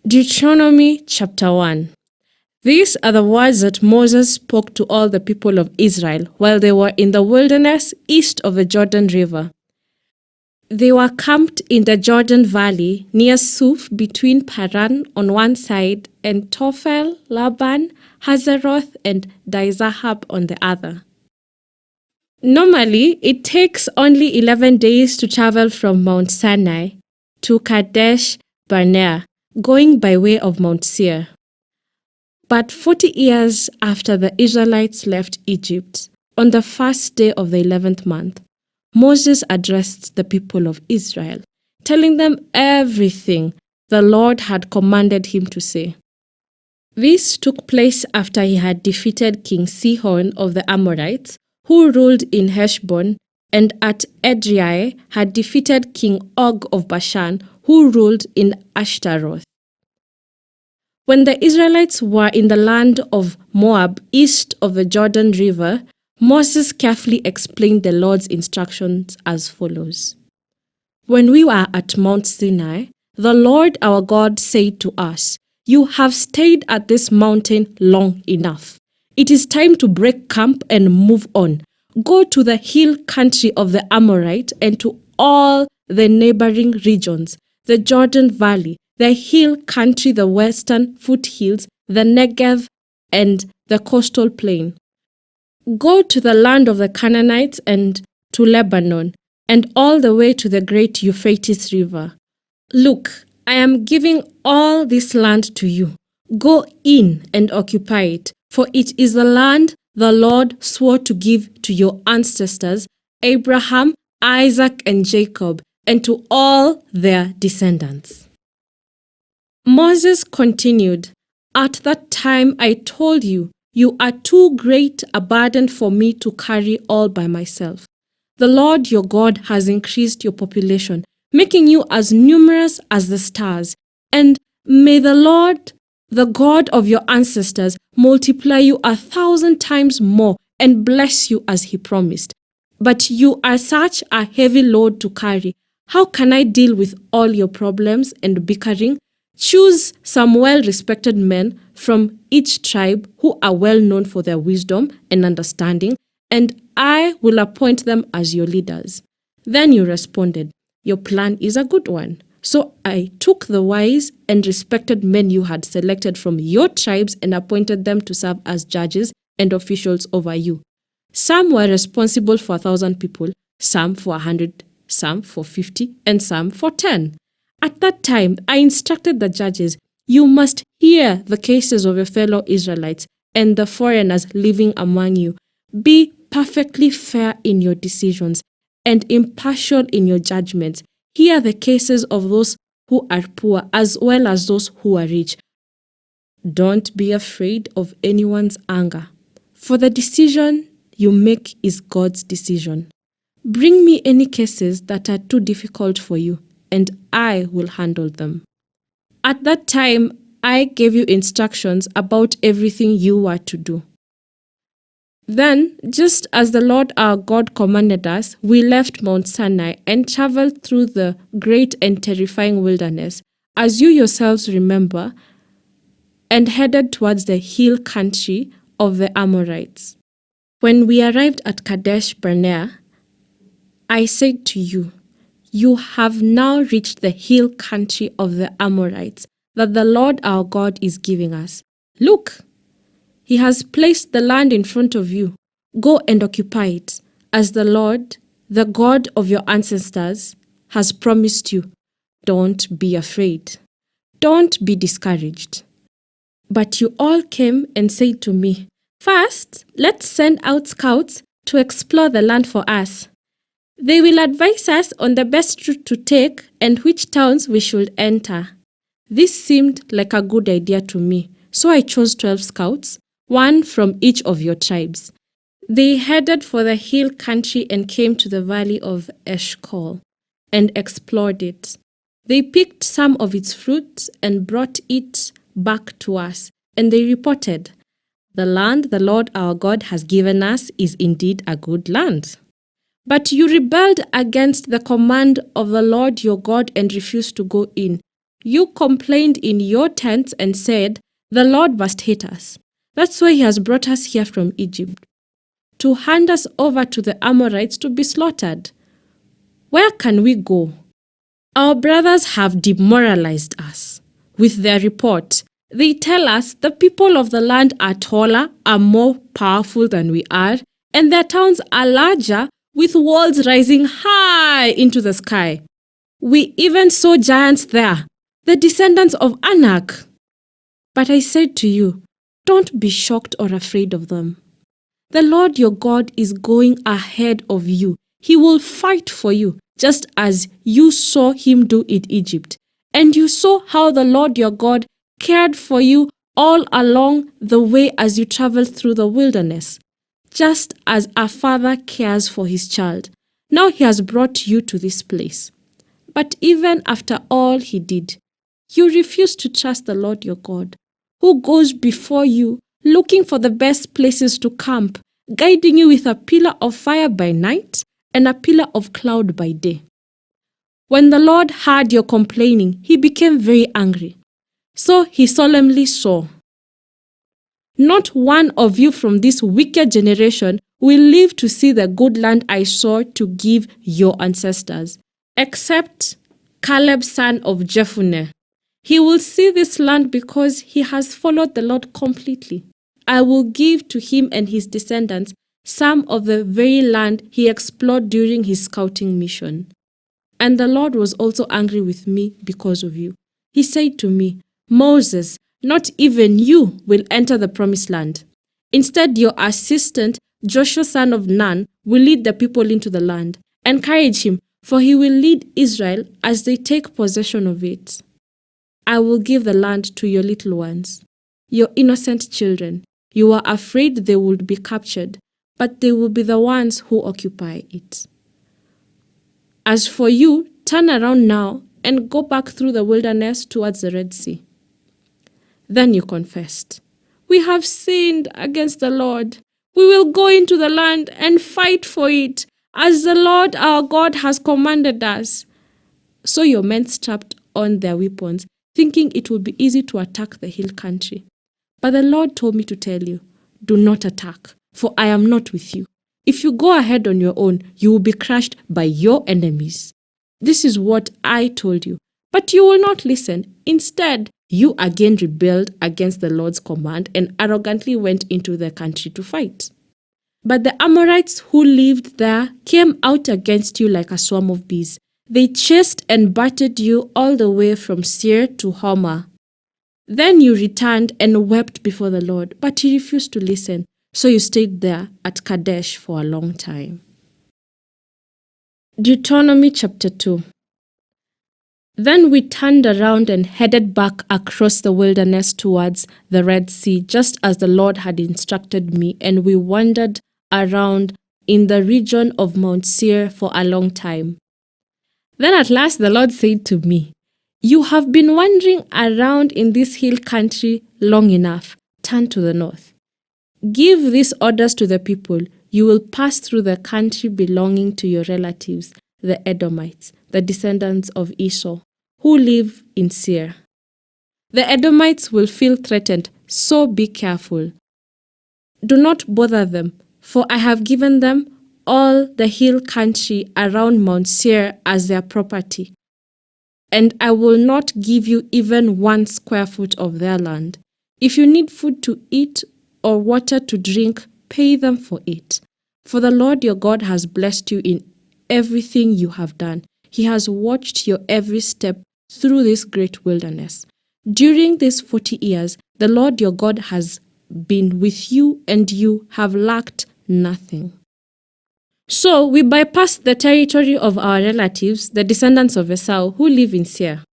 Deuteronomy chapter 1. These are the words that Moses spoke to all the people of Israel while they were in the wilderness east of the Jordan River. They were camped in the Jordan Valley near Suf between Paran on one side and Tophel, Laban, Hazeroth, and Dizahab on the other. Normally, it takes only 11 days to travel from Mount Sinai to Kadesh Barnea, going by way of Mount Seir. But 40 years after the Israelites left Egypt, on the first day of the 11th month, Moses addressed the people of Israel, telling them everything the Lord had commanded him to say. This took place after he had defeated King Sihon of the Amorites, who ruled in Heshbon, and at Edrei had defeated King Og of Bashan, who ruled in Ashtaroth. When the Israelites were in the land of Moab, east of the Jordan River, Moses carefully explained the Lord's instructions as follows. When we were at Mount Sinai, the Lord our God said to us, "You have stayed at this mountain long enough. It is time to break camp and move on. Go to the hill country of the Amorites and to all the neighboring regions, the Jordan Valley, the hill country, the western foothills, the Negev, and the coastal plain. Go to the land of the Canaanites and to Lebanon, and all the way to the great Euphrates River. Look, I am giving all this land to you. Go in and occupy it, for it is the land the Lord swore to give to your ancestors, Abraham, Isaac, and Jacob, and to all their descendants." Moses continued, "At that time I told you, you are too great a burden for me to carry all by myself. The Lord your God has increased your population, making you as numerous as the stars, and may the Lord, the God of your ancestors, multiply you 1,000 times more and bless you as he promised. But you are such a heavy load to carry. How can I deal with all your problems and bickering? Choose some well-respected men from each tribe who are well known for their wisdom and understanding, and I will appoint them as your leaders." Then you responded, "Your plan is a good one." So I took the wise and respected men you had selected from your tribes and appointed them to serve as judges and officials over you. Some were responsible for 1,000 people, some for 100, some for 50, and some for 10. At that time, I instructed the judges, "You must hear the cases of your fellow Israelites and the foreigners living among you. Be perfectly fair in your decisions and impartial in your judgments. Hear the cases of those who are poor as well as those who are rich. Don't be afraid of anyone's anger, for the decision you make is God's decision. Bring me any cases that are too difficult for you, and I will handle them." At that time, I gave you instructions about everything you were to do. Then, just as the Lord our God commanded us, we left Mount Sinai and traveled through the great and terrifying wilderness, as you yourselves remember, and headed towards the hill country of the Amorites. When we arrived at Kadesh Barnea, I said to you, "You have now reached the hill country of the Amorites that the Lord our God is giving us. Look, he has placed the land in front of you. Go and occupy it, as the Lord, the God of your ancestors, has promised you. Don't be afraid. Don't be discouraged." But you all came and said to me, "First, let's send out scouts to explore the land for us. They will advise us on the best route to take and which towns we should enter." This seemed like a good idea to me, so I chose 12 scouts, one from each of your tribes. They headed for the hill country and came to the valley of Eshcol and explored it. They picked some of its fruit and brought it back to us, and they reported, "The land the Lord our God has given us is indeed a good land. But you rebelled against the command of the Lord your God and refused to go in. You complained in your tents and said, 'The Lord must hate us.' That's why he has brought us here from Egypt, to hand us over to the Amorites to be slaughtered. Where can we go? Our brothers have demoralized us with their report. They tell us the people of the land are taller, are more powerful than we are, and their towns are larger, with walls rising high into the sky. We even saw giants there, the descendants of Anak. But I said to you, don't be shocked or afraid of them. The Lord your God is going ahead of you. He will fight for you, just as you saw him do in Egypt. And you saw how the Lord your God cared for you all along the way as you traveled through the wilderness, just as a father cares for his child. Now he has brought you to this place. But even after all he did, you refused to trust the Lord your God, who goes before you, looking for the best places to camp, guiding you with a pillar of fire by night and a pillar of cloud by day. When the Lord heard your complaining, he became very angry. So he solemnly swore, not one of you from this wicked generation will live to see the good land I swore to give your ancestors, except Caleb son of Jephunneh. He will see this land because he has followed the Lord completely. I will give to him and his descendants some of the very land he explored during his scouting mission. And the Lord was also angry with me because of you. He said to me, Moses, not even you will enter the promised land. Instead, your assistant, Joshua son of Nun, will lead the people into the land. Encourage him, for he will lead Israel as they take possession of it. I will give the land to your little ones, your innocent children. You are afraid they would be captured, but they will be the ones who occupy it. As for you, turn around now and go back through the wilderness towards the Red Sea. Then you confessed, we have sinned against the Lord. We will go into the land and fight for it, as the Lord our God has commanded us. So your men strapped on their weapons, thinking it would be easy to attack the hill country. But the Lord told me to tell you, do not attack, for I am not with you. If you go ahead on your own, you will be crushed by your enemies. This is what I told you, but you will not listen. Instead, you again rebelled against the Lord's command and arrogantly went into the country to fight. But the Amorites who lived there came out against you like a swarm of bees. They chased and battered you all the way from Seir to Hormah. Then you returned and wept before the Lord, but he refused to listen, so you stayed there at Kadesh for a long time. Deuteronomy chapter 2. Then we turned around and headed back across the wilderness towards the Red Sea, just as the Lord had instructed me, and we wandered around in the region of Mount Seir for a long time. Then at last the Lord said to me, you have been wandering around in this hill country long enough. Turn to the north. Give these orders to the people. You will pass through the country belonging to your relatives, the Edomites, the descendants of Esau, who live in Seir. The Edomites will feel threatened, so be careful. Do not bother them, for I have given them all the hill country around Mount Seir as their property, and I will not give you even 1 square foot of their land. If you need food to eat or water to drink, pay them for it. For the Lord your God has blessed you in everything you have done. He has watched your every step through this great wilderness. During these 40 years, the Lord your God has been with you, and you have lacked nothing. So we bypassed the territory of our relatives, the descendants of Esau, who live in Seir.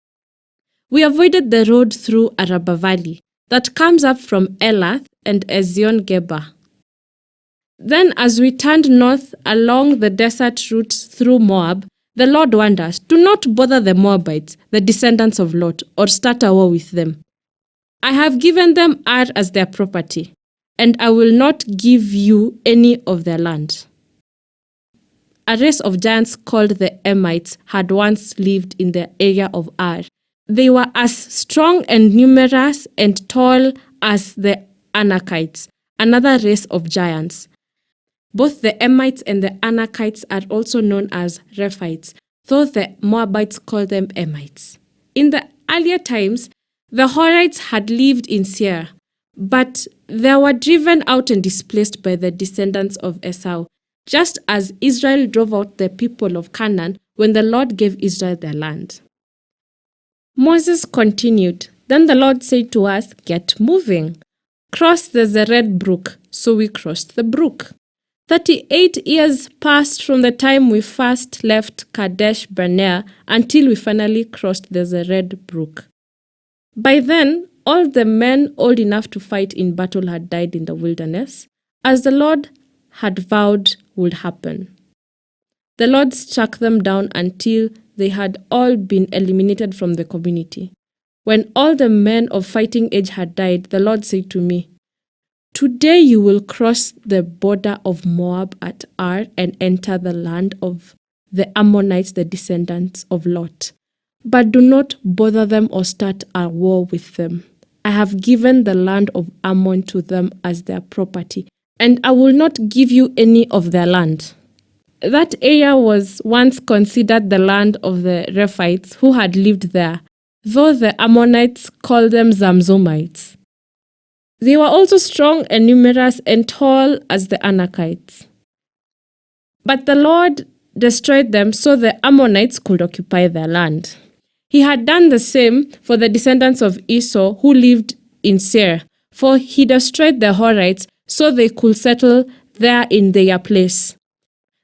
We avoided the road through Araba Valley that comes up from Elath and Ezion-Geber. Then as we turned north along the desert route through Moab, the Lord warned us, do not bother the Moabites, the descendants of Lot, or start a war with them. I have given them Ar as their property, and I will not give you any of their land. A race of giants called the Emites had once lived in the area of Ar. They were as strong and numerous and tall as the Anakites, another race of giants. Both the Emites and the Anakites are also known as Rephites, though the Moabites call them Emites. In the earlier times, the Horites had lived in Seir, but they were driven out and displaced by the descendants of Esau, just as Israel drove out the people of Canaan when the Lord gave Israel their land. Moses continued, "Then the Lord said to us, 'Get moving. Cross the Zered brook.' So we crossed the brook. 38 years passed from the time we first left Kadesh Barnea until we finally crossed the Zered brook. By then, all the men old enough to fight in battle had died in the wilderness, as the Lord had vowed would happen. The Lord struck them down until they had all been eliminated from the community. When all the men of fighting age had died, the Lord said to me, 'Today you will cross the border of Moab at Ar and enter the land of the Ammonites, the descendants of Lot. But do not bother them or start a war with them. I have given the land of Ammon to them as their property, and I will not give you any of their land.'" That area was once considered the land of the Rephites who had lived there, though the Ammonites called them Zamzumites. They were also strong and numerous and tall as the Anakites. But the Lord destroyed them so the Ammonites could occupy their land. He had done the same for the descendants of Esau who lived in Seir, for he destroyed the Horites so they could settle there in their place.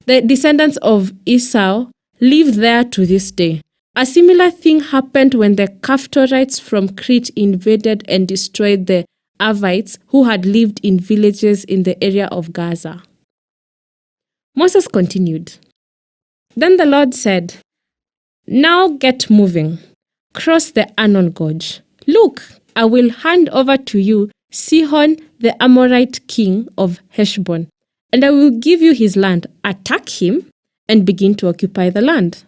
The descendants of Esau live there to this day. A similar thing happened when the Caphtorites from Crete invaded and destroyed the Avvites who had lived in villages in the area of Gaza. Moses continued, "Then the Lord said, 'Now get moving. Cross the Arnon Gorge. Look, I will hand over to you Sihon, the Amorite king of Heshbon, and I will give you his land. Attack him and begin to occupy the land.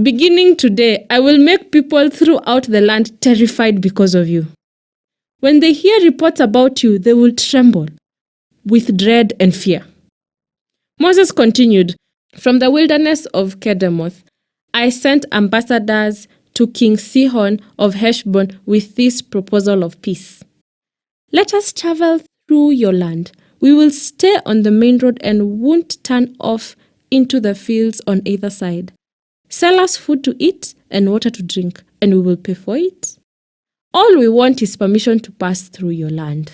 Beginning today, I will make people throughout the land terrified because of you. When they hear reports about you, they will tremble with dread and fear.'" Moses continued, "From the wilderness of Kedemoth, I sent ambassadors to King Sihon of Heshbon with this proposal of peace. 'Let us travel through your land. We will stay on the main road and won't turn off into the fields on either side. Sell us food to eat and water to drink, and we will pay for it. All we want is permission to pass through your land.'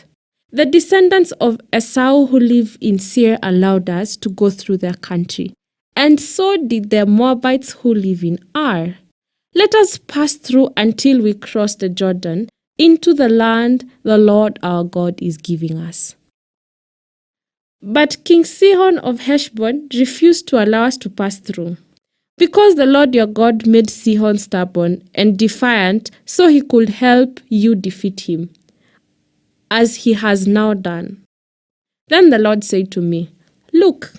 The descendants of Esau who live in Seir allowed us to go through their country, and so did the Moabites who live in Ar. Let us pass through until we cross the Jordan into the land the Lord our God is giving us." But King Sihon of Heshbon refused to allow us to pass through. Because the Lord your God made Sihon stubborn and defiant, so he could help you defeat him, as he has now done. Then the Lord said to me, "Look,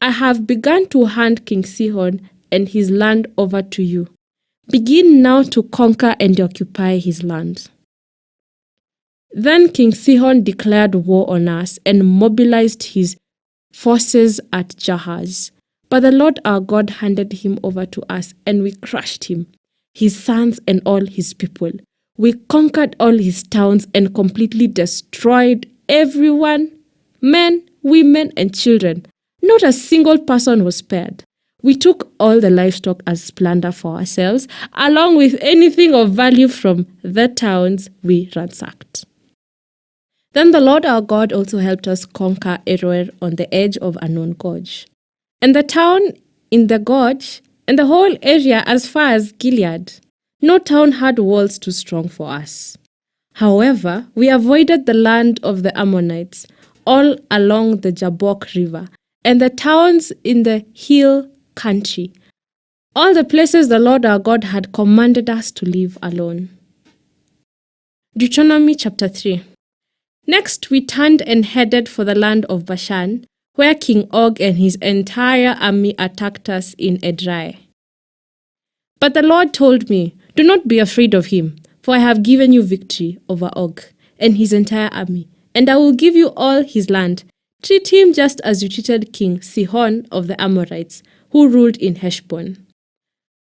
I have begun to hand King Sihon and his land over to you. Begin now to conquer and occupy his land." Then King Sihon declared war on us and mobilized his forces at Jahaz. But the Lord our God handed him over to us, and we crushed him, his sons and all his people. We conquered all his towns and completely destroyed everyone, men, women, and children. Not a single person was spared. We took all the livestock as plunder for ourselves, along with anything of value from the towns we ransacked. Then the Lord our God also helped us conquer Aroer on the edge of Arnon Gorge, and the town in the gorge, and the whole area as far as Gilead. No town had walls too strong for us. However, we avoided the land of the Ammonites, all along the Jabbok River, and the towns in the hill country, all the places the Lord our God had commanded us to leave alone. Deuteronomy chapter 3. Next, we turned and headed for the land of Bashan, where King Og and his entire army attacked us in Edrei. But the Lord told me, Do not be afraid of him, for I have given you victory over Og and his entire army, and I will give you all his land. Treat him just as you treated King Sihon of the Amorites, who ruled in Heshbon."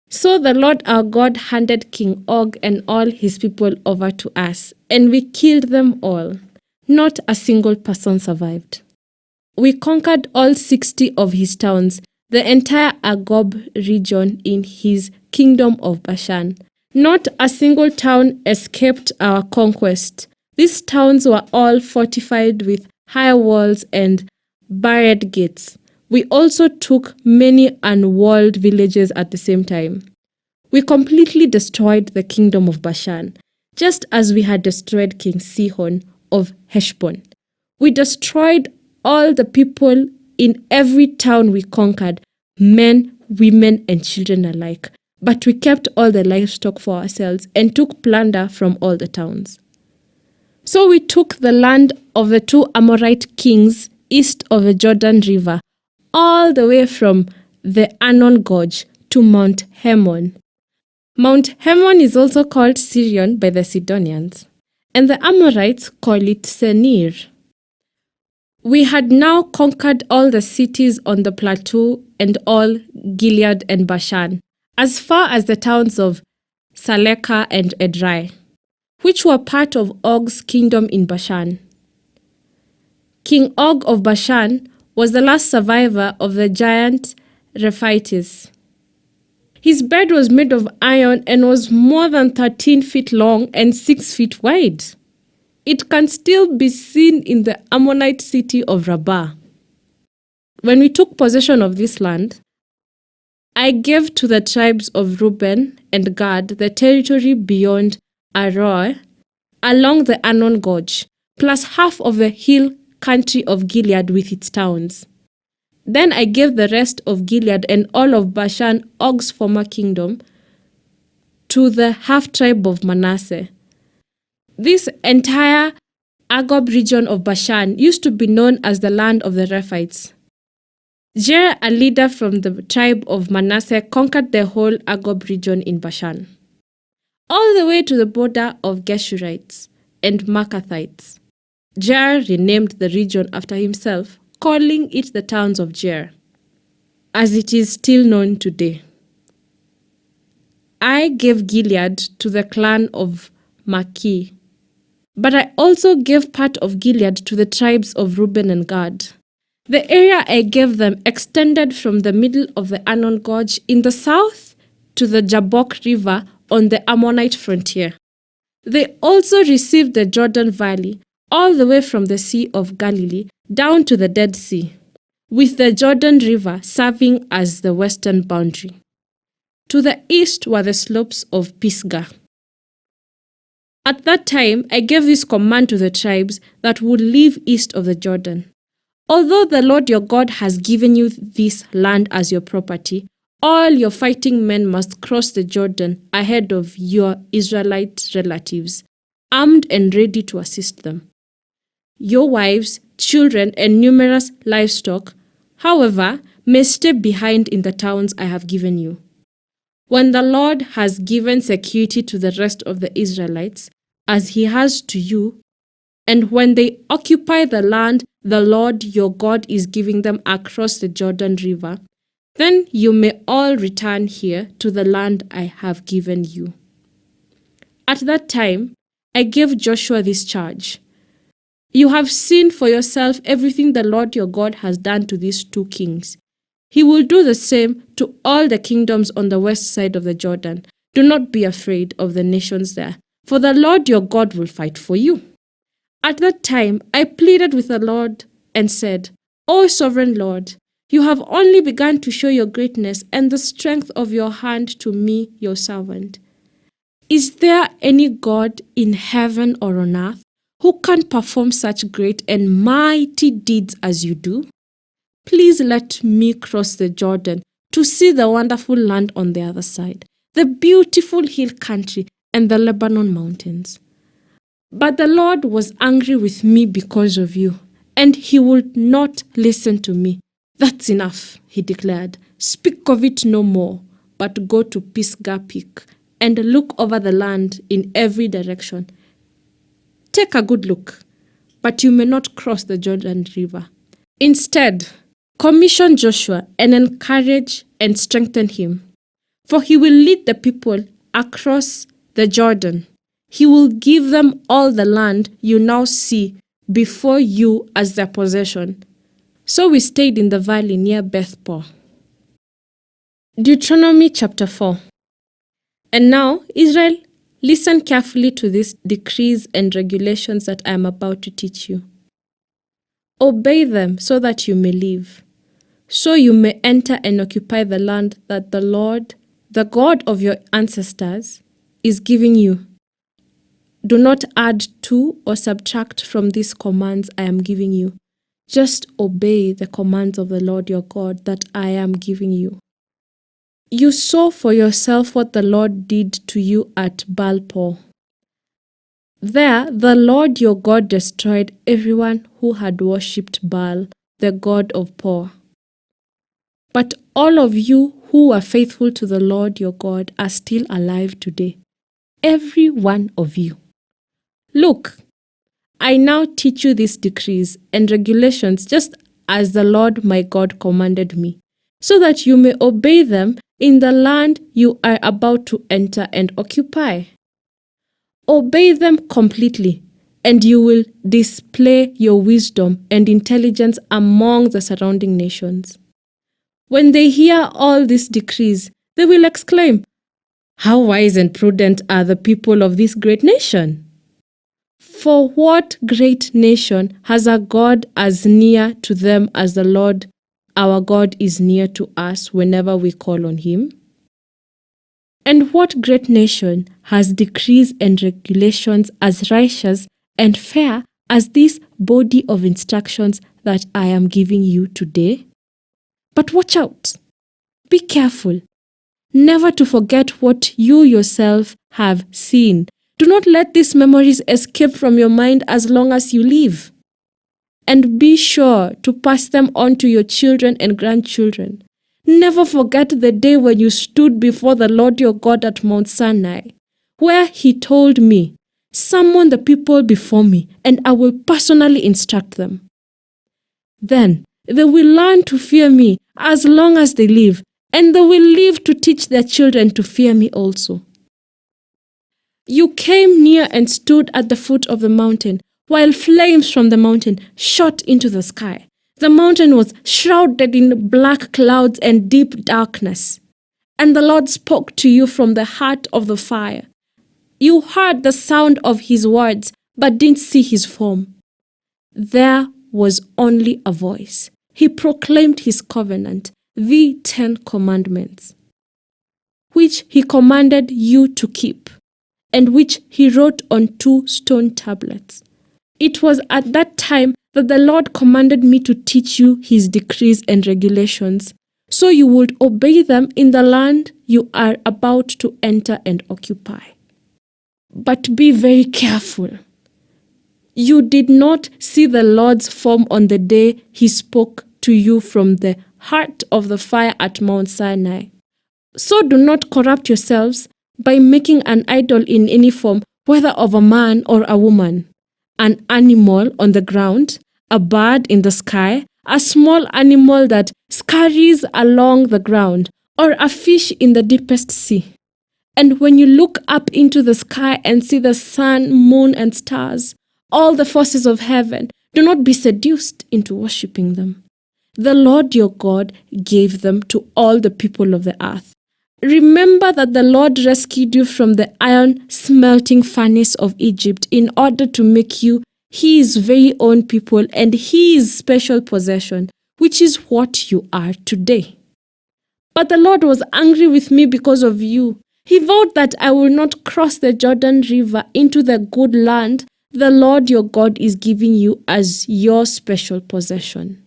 So the Lord our God handed King Og and all his people over to us, and we killed them all. Not a single person survived. We conquered all 60 of his towns, the entire Argob region in his kingdom of Bashan. Not a single town escaped our conquest. These towns were all fortified with high walls and barred gates. We also took many unwalled villages at the same time. We completely destroyed the kingdom of Bashan, just as we had destroyed King Sihon of Heshbon. We destroyed all the people in every town we conquered, men, women, and children alike. But we kept all the livestock for ourselves and took plunder from all the towns. So we took the land of the 2 Amorite kings east of the Jordan River, all the way from the Arnon Gorge to Mount Hermon. Mount Hermon is also called Sirion by the Sidonians, and the Amorites call it Senir. We had now conquered all the cities on the plateau and all Gilead and Bashan, as far as the towns of Saleka and Edrei, which were part of Og's kingdom in Bashan. King Og of Bashan was the last survivor of the giant Avvites. His bed was made of iron and was more than 13 feet long and 6 feet wide. It can still be seen in the Ammonite city of Rabbah. When we took possession of this land, I gave to the tribes of Reuben and Gad the territory beyond Aroer, along the Arnon Gorge, plus half of the hill country of Gilead with its towns. Then I gave the rest of Gilead and all of Bashan, Og's former kingdom, to the half-tribe of Manasseh. This entire Argob region of Bashan used to be known as the land of the Rephites. Jer, a leader from the tribe of Manasseh, conquered the whole Argob region in Bashan, all the way to the border of Geshurites and Maacathites. Jer renamed the region after himself, calling it the towns of Jer, as it is still known today. I gave Gilead to the clan of Maki, but I also gave part of Gilead to the tribes of Reuben and Gad. The area I gave them extended from the middle of the Arnon Gorge in the south to the Jabbok River on the Ammonite frontier. They also received the Jordan Valley, all the way from the Sea of Galilee down to the Dead Sea, with the Jordan River serving as the western boundary. To the east were the slopes of Pisgah. At that time, I gave this command to the tribes that would live east of the Jordan. Although the Lord your God has given you this land as your property, all your fighting men must cross the Jordan ahead of your Israelite relatives, armed and ready to assist them. Your wives, children, and numerous livestock, however, may stay behind in the towns I have given you. When the Lord has given security to the rest of the Israelites, as he has to you, and when they occupy the land the Lord your God is giving them across the Jordan River, then you may all return here to the land I have given you. At that time, I gave Joshua this charge. You have seen for yourself everything the Lord your God has done to these 2 kings. He will do the same to all the kingdoms on the west side of the Jordan. Do not be afraid of the nations there, for the Lord your God will fight for you. At that time, I pleaded with the Lord and said, O sovereign Lord, you have only begun to show your greatness and the strength of your hand to me, your servant. Is there any God in heaven or on earth who can perform such great and mighty deeds as you do? Please let me cross the Jordan to see the wonderful land on the other side, the beautiful hill country and the Lebanon mountains. But the Lord was angry with me because of you, and he would not listen to me. That's enough, he declared. Speak of it no more, but go to Pisgah Peak and look over the land in every direction. Take a good look, but you may not cross the Jordan River. Instead, commission Joshua and encourage and strengthen him, for he will lead the people across the Jordan. He will give them all the land you now see before you as their possession. So we stayed in the valley near Beth-Peor. Deuteronomy chapter 4. And now, Israel, listen carefully to these decrees and regulations that I am about to teach you. Obey them so that you may live, so you may enter and occupy the land that the Lord, the God of your ancestors, is giving you. Do not add to or subtract from these commands I am giving you. Just obey the commands of the Lord your God that I am giving you. You saw for yourself what the Lord did to you at Baal-Peor. There, the Lord your God destroyed everyone who had worshipped Baal, the god of Peor. But all of you who are faithful to the Lord your God are still alive today, every one of you. Look, I now teach you these decrees and regulations just as the Lord my God commanded me, so that you may obey them in the land you are about to enter and occupy. Obey them completely, and you will display your wisdom and intelligence among the surrounding nations. When they hear all these decrees, they will exclaim, "How wise and prudent are the people of this great nation!" For what great nation has a God as near to them as the Lord our God is near to us whenever we call on him? And what great nation has decrees and regulations as righteous and fair as this body of instructions that I am giving you today? But watch out. Be careful, never to forget what you yourself have seen. Do not let these memories escape from your mind as long as you live. And be sure to pass them on to your children and grandchildren. Never forget the day when you stood before the Lord your God at Mount Sinai, where he told me, "Summon the people before me, and I will personally instruct them." Then they will learn to fear me as long as they live, and they will live to teach their children to fear me also. You came near and stood at the foot of the mountain, while flames from the mountain shot into the sky. The mountain was shrouded in black clouds and deep darkness. And the Lord spoke to you from the heart of the fire. You heard the sound of his words, but didn't see his form. There was only a voice. He proclaimed his covenant, the 10 Commandments, which he commanded you to keep, and which he wrote on 2 stone tablets. It was at that time that the Lord commanded me to teach you his decrees and regulations, so you would obey them in the land you are about to enter and occupy. But be very careful. You did not see the Lord's form on the day he spoke to you from the heart of the fire at Mount Sinai. So do not corrupt yourselves by making an idol in any form, whether of a man or a woman, an animal on the ground, a bird in the sky, a small animal that scurries along the ground, or a fish in the deepest sea. And when you look up into the sky and see the sun, moon, and stars, all the forces of heaven, do not be seduced into worshipping them. The Lord your God gave them to all the people of the earth. Remember that the Lord rescued you from the iron smelting furnace of Egypt in order to make you his very own people and his special possession, which is what you are today. But the Lord was angry with me because of you. He vowed that I will not cross the Jordan River into the good land the Lord your God is giving you as your special possession.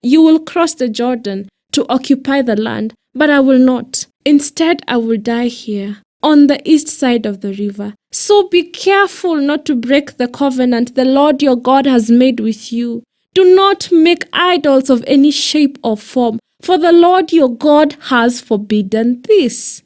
You will cross the Jordan to occupy the land, but I will not. Instead, I will die here, on the east side of the river. So be careful not to break the covenant the Lord your God has made with you. Do not make idols of any shape or form, for the Lord your God has forbidden this.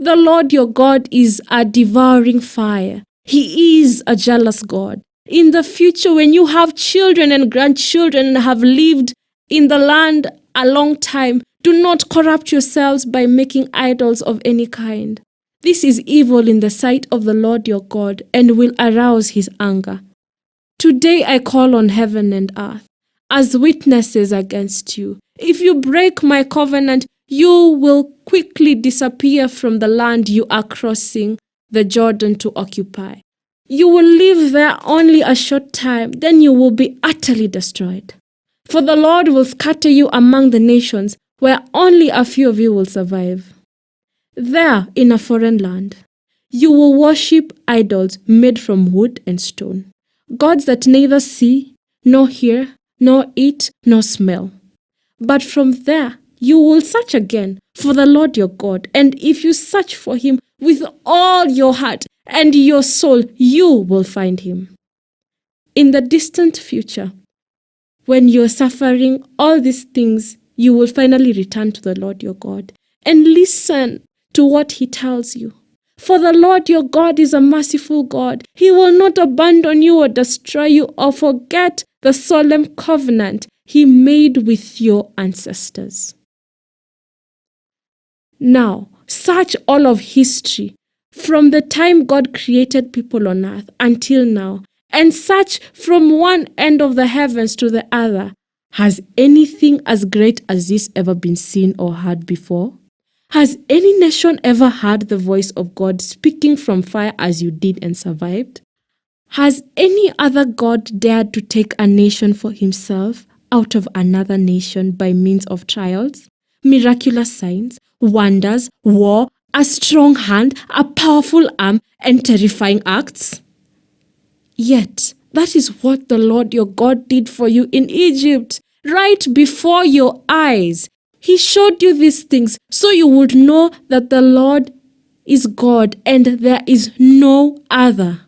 The Lord your God is a devouring fire. He is a jealous God. In the future, when you have children and grandchildren and have lived in the land a long time, do not corrupt yourselves by making idols of any kind. This is evil in the sight of the Lord your God and will arouse his anger. Today I call on heaven and earth as witnesses against you. If you break my covenant, you will quickly disappear from the land you are crossing the Jordan to occupy. You will live there only a short time, then you will be utterly destroyed. For the Lord will scatter you among the nations, where only a few of you will survive. There, in a foreign land, you will worship idols made from wood and stone, gods that neither see, nor hear, nor eat, nor smell. But from there, you will search again for the Lord your God, and if you search for him with all your heart and your soul, you will find him. In the distant future, when you're suffering all these things, you will finally return to the Lord your God and listen to what he tells you. For the Lord your God is a merciful God. He will not abandon you or destroy you or forget the solemn covenant he made with your ancestors. Now, search all of history from the time God created people on earth until now, and search from one end of the heavens to the other. Has anything as great as this ever been seen or heard before? Has any nation ever heard the voice of God speaking from fire as you did and survived? Has any other God dared to take a nation for himself out of another nation by means of trials, miraculous signs, wonders, war, a strong hand, a powerful arm, and terrifying acts? Yet, that is what the Lord your God did for you in Egypt, right before your eyes. He showed you these things so you would know that the Lord is God and there is no other.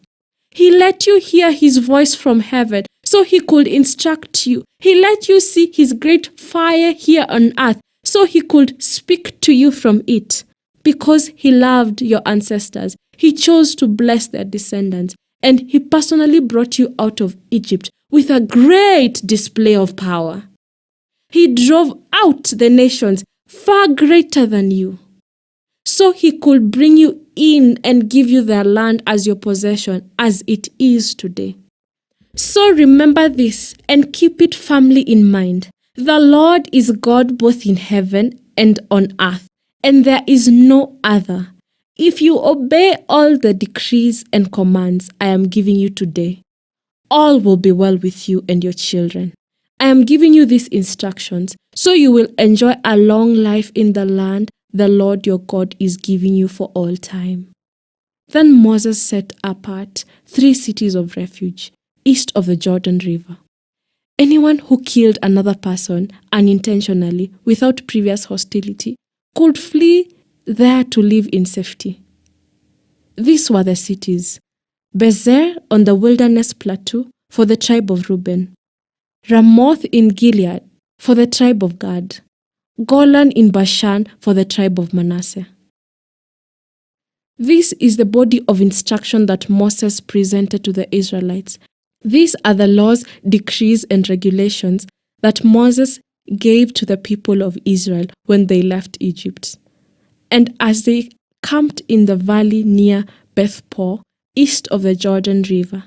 He let you hear his voice from heaven so he could instruct you. He let you see his great fire here on earth so he could speak to you from it. Because he loved your ancestors, he chose to bless their descendants, and he personally brought you out of Egypt with a great display of power. He drove out the nations far greater than you, so he could bring you in and give you their land as your possession, as it is today. So remember this and keep it firmly in mind. The Lord is God both in heaven and on earth, and there is no other. If you obey all the decrees and commands I am giving you today, all will be well with you and your children. I am giving you these instructions so you will enjoy a long life in the land the Lord your God is giving you for all time. Then Moses set apart 3 cities of refuge east of the Jordan River. Anyone who killed another person unintentionally without previous hostility could flee there to live in safety. These were the cities: Bezer on the wilderness plateau for the tribe of Reuben, Ramoth in Gilead for the tribe of Gad, Golan in Bashan for the tribe of Manasseh. This is the body of instruction that Moses presented to the Israelites. These are the laws, decrees, and regulations that Moses gave to the people of Israel when they left Egypt. And as they camped in the valley near Beth-Peor, east of the Jordan River.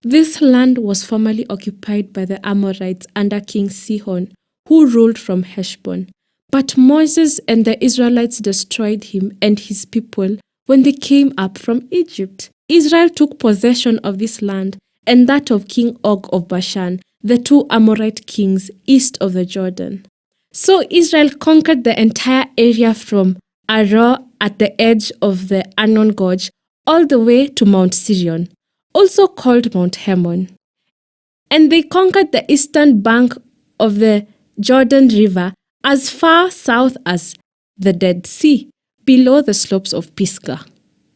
This land was formerly occupied by the Amorites under King Sihon, who ruled from Heshbon. But Moses and the Israelites destroyed him and his people when they came up from Egypt. Israel took possession of this land and that of King Og of Bashan, the 2 Amorite kings east of the Jordan. So Israel conquered the entire area from Aroer at the edge of the Arnon Gorge all the way to Mount Sinai, also called Mount Hermon. And they conquered the eastern bank of the Jordan River as far south as the Dead Sea, below the slopes of Pisgah.